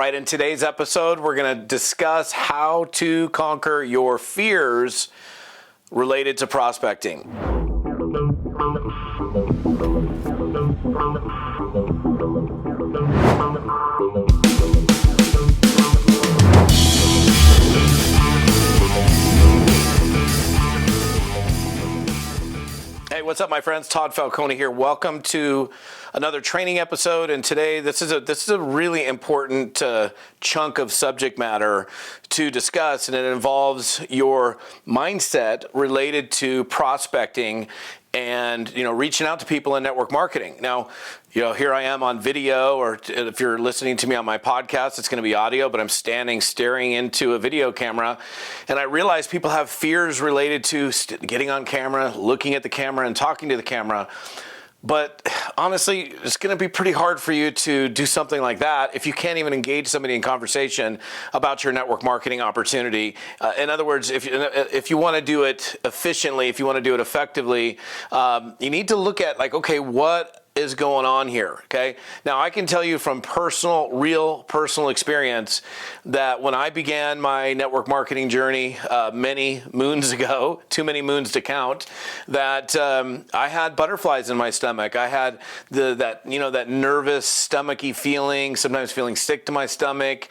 right, in today's episode, we're going to discuss how to conquer your fears related to prospecting. Hey, what's up, my friends? Todd Falcone here. Welcome to another training episode. And today, this is a really important chunk of subject matter to discuss, and it involves your mindset related to prospecting and reaching out to people in network marketing. Now, here I am on video, or if you're listening to me on my podcast, it's going to be audio, but I'm staring into a video camera, and I realize people have fears related to getting on camera, looking at the camera, and talking to the camera. But honestly, it's going to be pretty hard for you to do something like that if you can't even engage somebody in conversation about your network marketing opportunity. In other words, if you want to do it efficiently, if you want to do it effectively, you need to look at okay, what is going on here, okay? Now, I can tell you from real personal experience that when I began my network marketing journey many moons ago, too many moons to count, that I had butterflies in my stomach. I had that nervous, stomachy feeling, sometimes feeling sick to my stomach,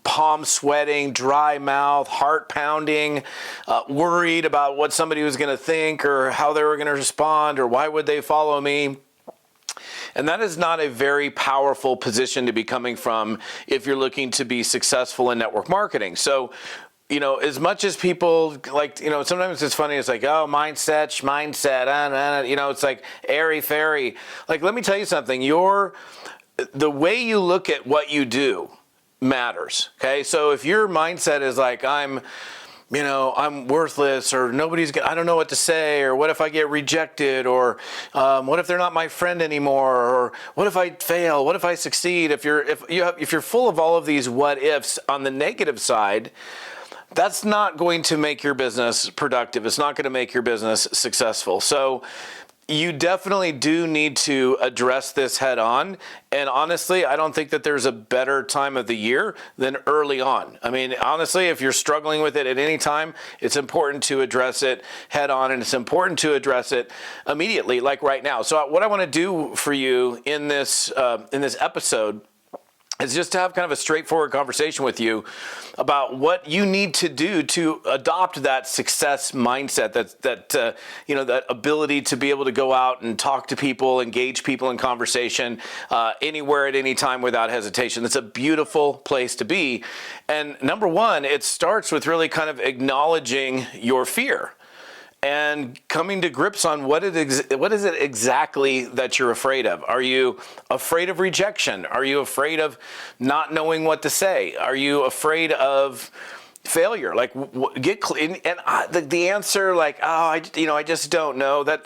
palm sweating, dry mouth, heart pounding, worried about what somebody was going to think or how they were going to respond or why would they follow me. And that is not a very powerful position to be coming from if you're looking to be successful in network marketing. So, as much as people sometimes it's funny, it's mindset, it's like airy fairy. Let me tell you something, the way you look at what you do matters. Okay. So if your mindset is I'm worthless, or I don't know what to say, or what if I get rejected, or what if they're not my friend anymore, or what if I fail, what if I succeed? If you're full of all of these what ifs on the negative side, that's not going to make your business productive. It's not going to make your business successful. So you definitely do need to address this head on. And honestly, I don't think that there's a better time of the year than early on. I mean, honestly, if you're struggling with it at any time, it's important to address it head on, and it's important to address it immediately, like right now. So what I want to do for you in this episode is just to have kind of a straightforward conversation with you about what you need to do to adopt that success mindset, that ability to be able to go out and talk to people, engage people in conversation anywhere at any time without hesitation. It's a beautiful place to be. And number one, it starts with really kind of acknowledging your fear and coming to grips on what is it exactly that you're afraid of. Are you afraid of rejection? Are you afraid of not knowing what to say? Are you afraid of failure? The answer, I just don't know. That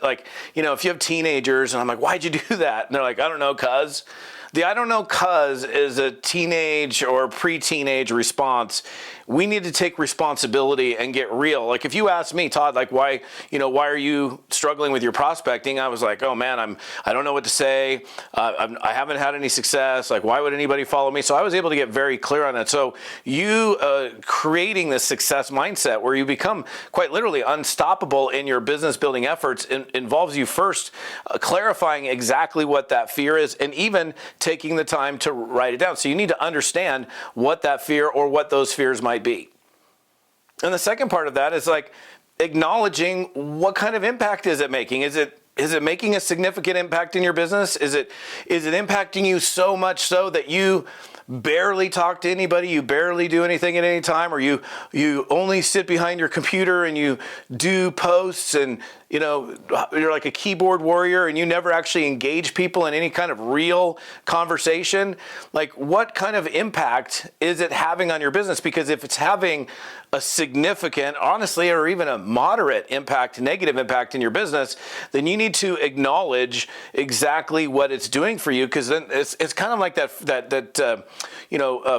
if you have teenagers and I'm like, why'd you do that? And they're like, I don't know, cuz. The I don't know cuz is a teenage or pre-teenage response. We need to take responsibility and get real. If you ask me, Todd, why are you struggling with your prospecting? I was like, oh man, I don't know what to say. I haven't had any success. Why would anybody follow me? So I was able to get very clear on that. So you creating this success mindset where you become quite literally unstoppable in your business building efforts involves you first clarifying exactly what that fear is, and even taking the time to write it down. So you need to understand what that fear or what those fears might be. And the second part of that is acknowledging what kind of impact is it making? Is it making a significant impact in your business? Is it impacting you so much so that you barely talk to anybody, you barely do anything at any time, or you only sit behind your computer and you do posts and you're like a keyboard warrior and you never actually engage people in any kind of real conversation? What kind of impact is it having on your business? Because if it's having a significant, honestly, or even a moderate impact, negative impact in your business, then you need to acknowledge exactly what it's doing for you. Because then it's kind of like that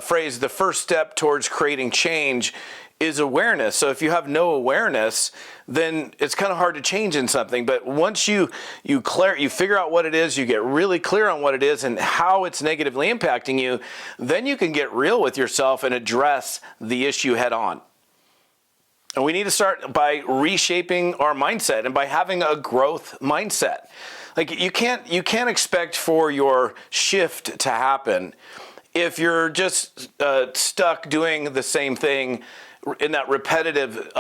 phrase, the first step towards creating change is awareness. So if you have no awareness, then it's kind of hard to change in something. But once you figure out what it is, you get really clear on what it is and how it's negatively impacting you, then you can get real with yourself and address the issue head on. And we need to start by reshaping our mindset and by having a growth mindset. Like you can't expect for your shift to happen if you're just stuck doing the same thing in that repetitive,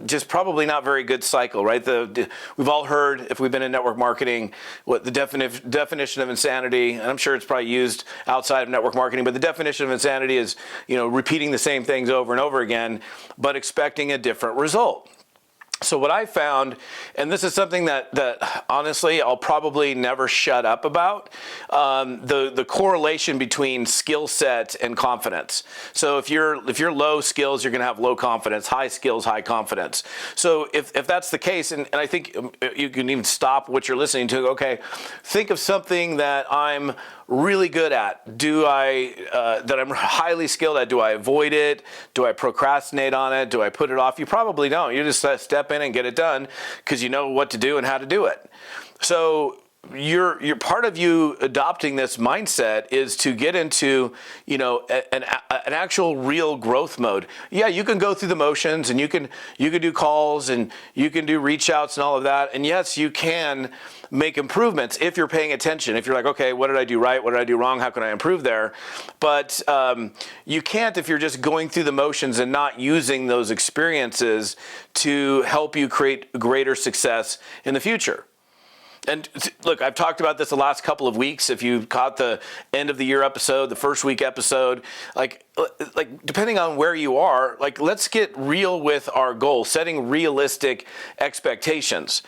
just probably not very good cycle, right? We've all heard, if we've been in network marketing, what the definition of insanity, and I'm sure it's probably used outside of network marketing, but the definition of insanity is, repeating the same things over and over again, but expecting a different result. So what I found, and this is something that honestly I'll probably never shut up about, the correlation between skill set and confidence. So if you're low skills, you're going to have low confidence. High skills, high confidence. So if that's the case, and I think you can even stop what you're listening to. Okay, think of something that I'm really good at. That I'm highly skilled at? Do I avoid it? Do I procrastinate on it? Do I put it off? You probably don't. You just step in and get it done because you know what to do and how to do it. So you're part of you adopting this mindset is to get into an actual real growth mode. Yeah, you can go through the motions and you can do calls and you can do reach outs and all of that. And yes, you can make improvements if you're paying attention. If you're like, okay, what did I do right? What did I do wrong? How can I improve there? But you can't if you're just going through the motions and not using those experiences to help you create greater success in the future. And look, I've talked about this the last couple of weeks. If you caught the end of the year episode, the first week episode, like depending on where you are, let's get real with our goals, setting realistic expectations.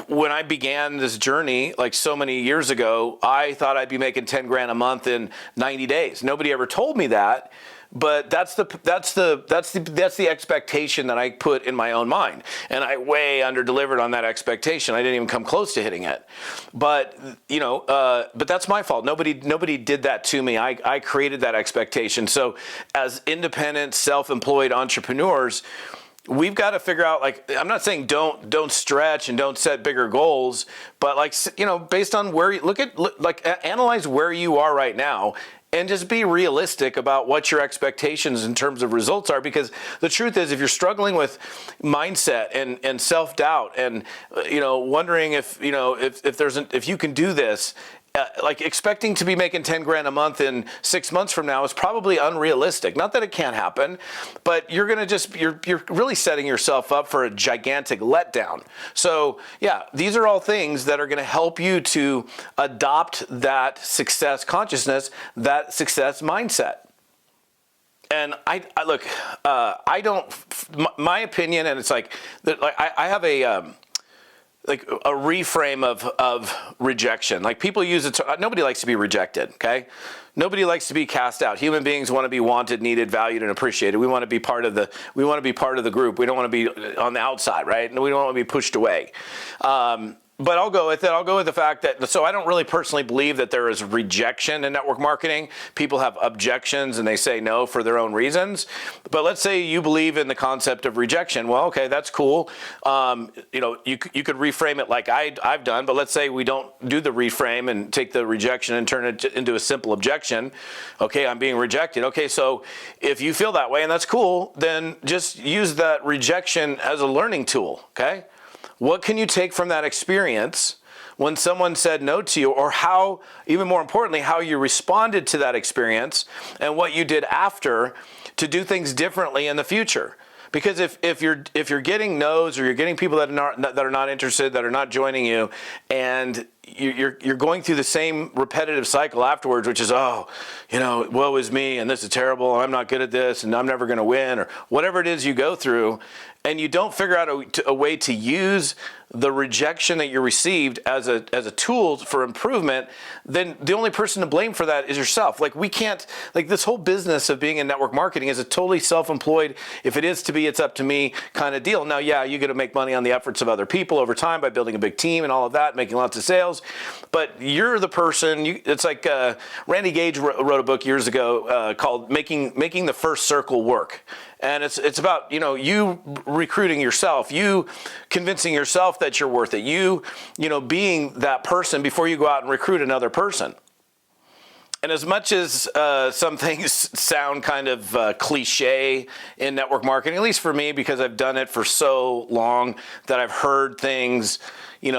When I began this journey, so many years ago, I thought I'd be making 10 grand a month in 90 days. Nobody ever told me that. But that's the expectation that I put in my own mind, and I way under-delivered on that expectation. I didn't even come close to hitting it. But but that's my fault. Nobody did that to me. I created that expectation. So as independent, self-employed entrepreneurs, we've got to figure out, I'm not saying don't stretch and don't set bigger goals, but based on where you analyze where you are right now. And just be realistic about what your expectations in terms of results are, because the truth is, if you're struggling with mindset and self-doubt and wondering if you can do this, expecting to be making 10 grand a month in 6 months from now is probably unrealistic. Not that it can't happen, but you're really setting yourself up for a gigantic letdown. So yeah, these are all things that are going to help you to adopt that success consciousness, that success mindset. And I don't, my opinion, and it's I have a reframe of rejection. People use it. Nobody likes to be rejected. Okay, nobody likes to be cast out. Human beings want to be wanted, needed, valued, and appreciated. We want to be part of the. We want to be part of the group. We don't want to be on the outside, right? And we don't want to be pushed away. But I'll go with it. I'll go with the fact that, so I don't really personally believe that there is rejection in network marketing. People have objections and they say no for their own reasons. But let's say you believe in the concept of rejection. Well, okay, that's cool. You could reframe it like I've done, but let's say we don't do the reframe and take the rejection and turn it into a simple objection. Okay, I'm being rejected. Okay, so if you feel that way and that's cool, then just use that rejection as a learning tool, okay? What can you take from that experience when someone said no to you, or how, even more importantly, how you responded to that experience and what you did after to do things differently in the future? Because if you're getting no's, or you're getting people that are not interested, that are not joining you, and you're going through the same repetitive cycle afterwards, which is, woe is me, and this is terrible, and I'm not good at this, and I'm never going to win, or whatever it is you go through, and you don't figure out a way to use the rejection that you received as a tool for improvement, then the only person to blame for that is yourself. We can't, this whole business of being in network marketing is a totally self-employed, if it is to be, it's up to me kind of deal. Now, yeah, you're going to make money on the efforts of other people over time by building a big team and all of that, making lots of sales. sales, but you're the person. It's like Randy Gage wrote a book years ago called "Making the First Circle Work," and it's about you recruiting yourself, you convincing yourself that you're worth it, you being that person before you go out and recruit another person. And as much as some things sound kind of cliche in network marketing, at least for me, because I've done it for so long that I've heard things,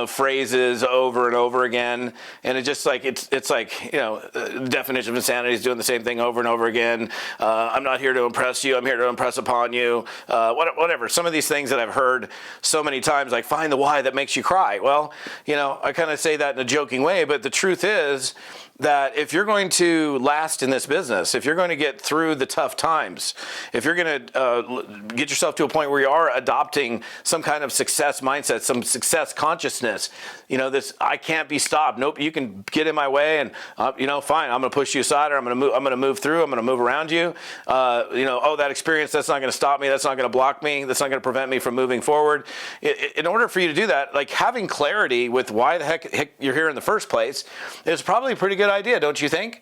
phrases over and over again, and it's just like it's like the definition of insanity is doing the same thing over and over again. I'm not here to impress you. I'm here to impress upon you. Whatever. Some of these things that I've heard so many times, like find the why that makes you cry. Well, I kind of say that in a joking way, but the truth is that if you're going to last in this business, if you're going to get through the tough times, if you're going to get yourself to a point where you are adopting some kind of success mindset, some success consciousness, this I can't be stopped. Nope, you can get in my way, and fine, I'm going to push you aside, or I'm going to move through. I'm going to move around you. That experience, that's not going to stop me. That's not going to block me. That's not going to prevent me from moving forward. In order for you to do that, like having clarity with why the heck you're here in the first place is probably a pretty good idea, don't you think?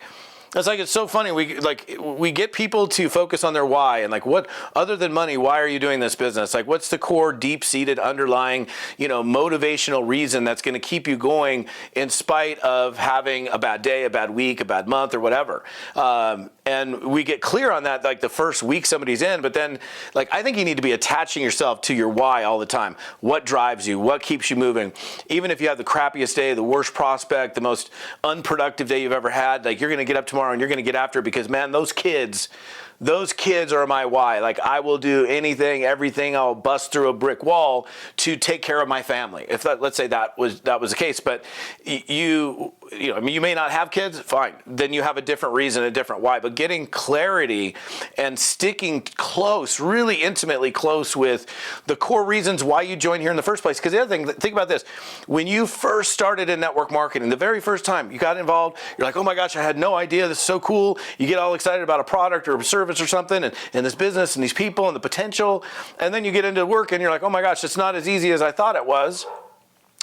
It's so funny. We get people to focus on their why, and what other than money, why are you doing this business? Like, what's the core, deep-seated, underlying, motivational reason that's going to keep you going in spite of having a bad day, a bad week, a bad month, or whatever. And we get clear on that the first week somebody's in, but then I think you need to be attaching yourself to your why all the time. What drives you? What keeps you moving? Even if you have the crappiest day, the worst prospect, the most unproductive day you've ever had, you're going to get up tomorrow and you're going to get after it because, man, those kids are my why. I will do anything, everything. I'll bust through a brick wall to take care of my family. Let's say that was the case, but you may not have kids, fine. Then you have a different reason, a different why. But getting clarity and sticking close, really intimately close with the core reasons why you joined here in the first place. Because the other thing, think about this. When you first started in network marketing, the very first time you got involved, you're like, oh my gosh, I had no idea. This is so cool. You get all excited about a product or a service or something, and this business and these people and the potential. And then you get into work and you're like, oh my gosh, it's not as easy as I thought it was.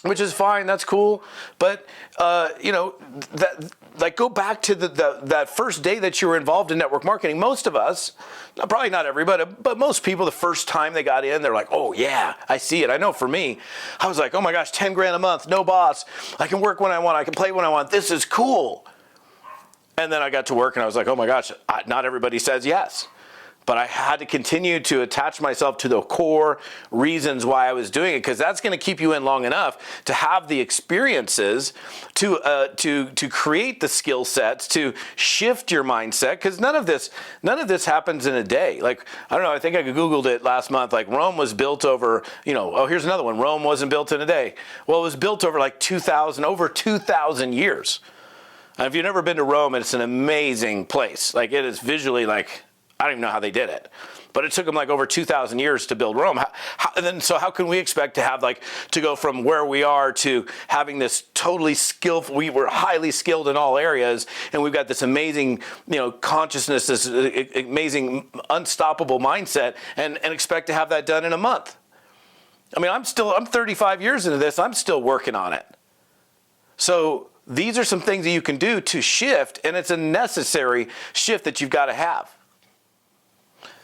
Which is fine, that's cool, but go back to that first day that you were involved in network marketing. Most of us, probably not everybody, but most people, the first time they got in, they're like, oh yeah, I see it. I know for me, I was like, oh my gosh, 10 grand a month, no boss. I can work when I want, I can play when I want. This is cool. And then I got to work and I was like, oh my gosh, not everybody says yes. But I had to continue to attach myself to the core reasons why I was doing it, because that's going to keep you in long enough to have the experiences to create the skill sets, to shift your mindset. Because none of this happens in a day. I don't know. I think I Googled it last month. Rome was built over. Here's another one. Rome wasn't built in a day. Well, it was built over over 2,000 years. And if you've never been to Rome, it's an amazing place. It is visually I don't even know how they did it, but it took them over 2,000 years to build Rome. So how can we expect to have to go from where we are to having this totally skillful? We were highly skilled in all areas, and we've got this amazing, consciousness, this amazing, unstoppable mindset, and expect to have that done in a month. I mean, I'm 35 years into this. I'm still working on it. So these are some things that you can do to shift, and it's a necessary shift that you've got to have.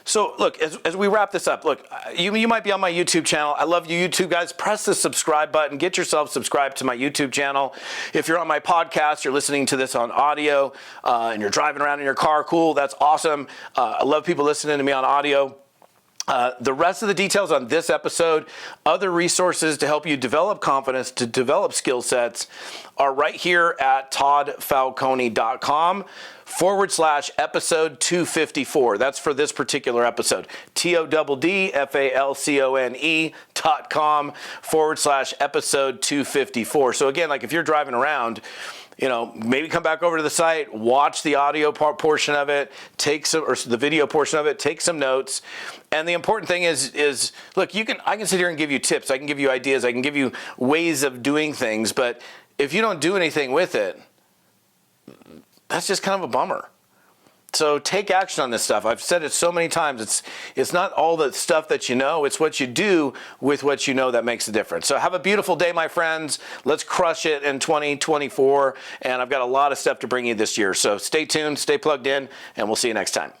So look, as we wrap this up, look, you might be on my YouTube channel. I love you, YouTube guys. Press the subscribe button. Get yourself subscribed to my YouTube channel. If you're on my podcast, you're listening to this on audio, and you're driving around in your car, cool, that's awesome. I love people listening to me on audio. The rest of the details on this episode, other resources to help you develop confidence, to develop skill sets, are right here at toddfalcone.com/episode 254. That's for this particular episode. TODDFALCONE.com/episode 254. So again, if you're driving around, maybe come back over to the site, watch the audio portion of it, or the video portion of it, take some notes. And the important thing is look, I can sit here and give you tips, I can give you ideas, I can give you ways of doing things, but if you don't do anything with it, that's just kind of a bummer. So take action on this stuff. I've said it so many times. It's not all the stuff that you know. It's what you do with what you know that makes a difference. So have a beautiful day, my friends. Let's crush it in 2024. And I've got a lot of stuff to bring you this year. So stay tuned, stay plugged in, and we'll see you next time.